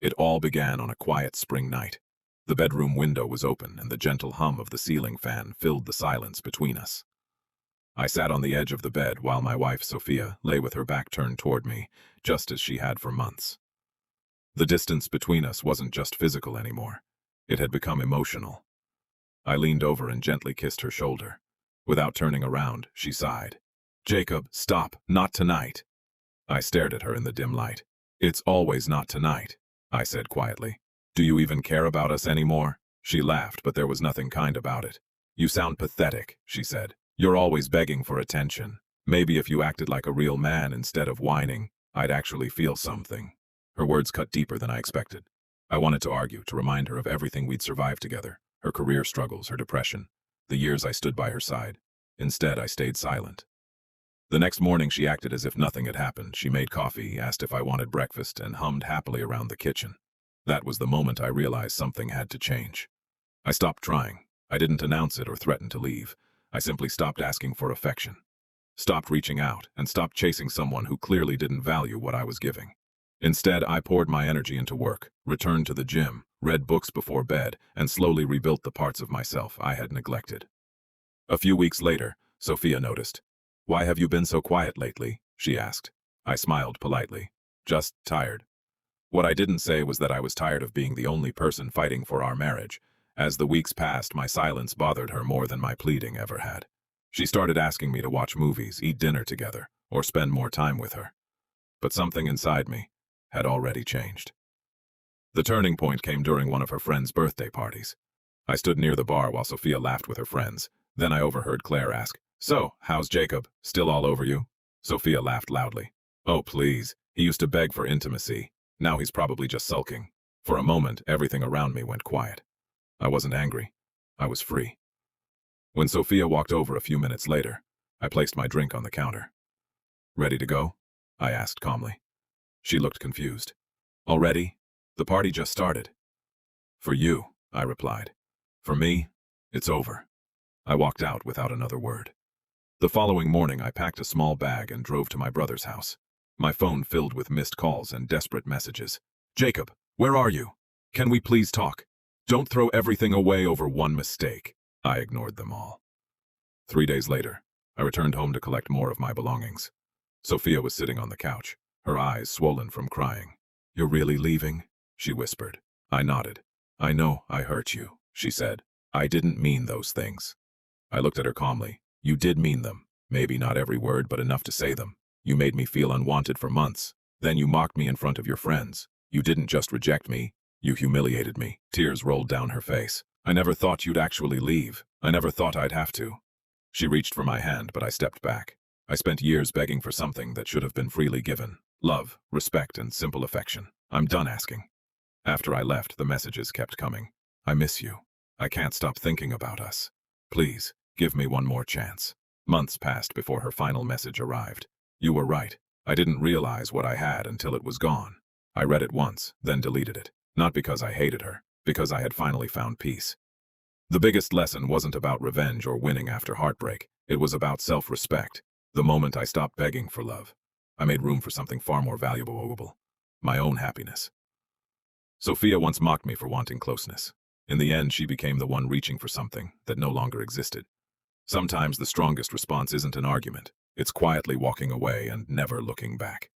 It all began on a quiet spring night. The bedroom window was open, and the gentle hum of the ceiling fan filled the silence between us. I sat on the edge of the bed while my wife, Sophia, lay with her back turned toward me, just as she had for months. The distance between us wasn't just physical anymore. It had become emotional. I leaned over and gently kissed her shoulder. Without turning around, she sighed. "Jacob, stop, not tonight." I stared at her in the dim light. "It's always not tonight," I said quietly. "Do you even care about us anymore?" She laughed, but there was nothing kind about it. "You sound pathetic," she said. "You're always begging for attention. Maybe if you acted like a real man instead of whining, I'd actually feel something." Her words cut deeper than I expected. I wanted to argue, to remind her of everything we'd survived together, her career struggles, her depression, the years I stood by her side. Instead, I stayed silent. The next morning, she acted as if nothing had happened. She made coffee, asked if I wanted breakfast, and hummed happily around the kitchen. That was the moment I realized something had to change. I stopped trying. I didn't announce it or threaten to leave. I simply stopped asking for affection, stopped reaching out, and stopped chasing someone who clearly didn't value what I was giving. Instead, I poured my energy into work, returned to the gym, read books before bed, and slowly rebuilt the parts of myself I had neglected. A few weeks later, Sophia noticed. "Why have you been so quiet lately?" she asked. I smiled politely. "Just tired." What I didn't say was that I was tired of being the only person fighting for our marriage. As the weeks passed, my silence bothered her more than my pleading ever had. She started asking me to watch movies, eat dinner together, or spend more time with her. But something inside me had already changed. The turning point came during one of her friends' birthday parties. I stood near the bar while Sophia laughed with her friends. Then I overheard Claire ask, "So, how's Jacob? Still all over you?" Sophia laughed loudly. "Oh, please. He used to beg for intimacy. Now he's probably just sulking." For a moment, everything around me went quiet. I wasn't angry. I was free. When Sophia walked over a few minutes later, I placed my drink on the counter. "Ready to go?" I asked calmly. She looked confused. "Already? The party just started." "For you," I replied. "For me, it's over." I walked out without another word. The following morning, I packed a small bag and drove to my brother's house. My phone filled with missed calls and desperate messages. "Jacob, where are you? Can we please talk? Don't throw everything away over one mistake." I ignored them all. 3 days later, I returned home to collect more of my belongings. Sophia was sitting on the couch, her eyes swollen from crying. "You're really leaving?" she whispered. I nodded. "I know I hurt you," she said. "I didn't mean those things." I looked at her calmly. "You did mean them. Maybe not every word, but enough to say them. You made me feel unwanted for months. Then you mocked me in front of your friends. You didn't just reject me, you humiliated me." Tears rolled down her face. "I never thought you'd actually leave. I never thought I'd have to." She reached for my hand, but I stepped back. I spent years begging for something that should have been freely given. Love, respect, and simple affection. I'm done asking. After I left, the messages kept coming. "I miss you. I can't stop thinking about us. Please, give me one more chance." Months passed before her final message arrived. "You were right. I didn't realize what I had until it was gone." I read it once, then deleted it. Not because I hated her, because I had finally found peace. The biggest lesson wasn't about revenge or winning after heartbreak. It was about self-respect. The moment I stopped begging for love, I made room for something far more valuable, my own happiness. Sophia once mocked me for wanting closeness. In the end, she became the one reaching for something that no longer existed. Sometimes the strongest response isn't an argument. It's quietly walking away and never looking back.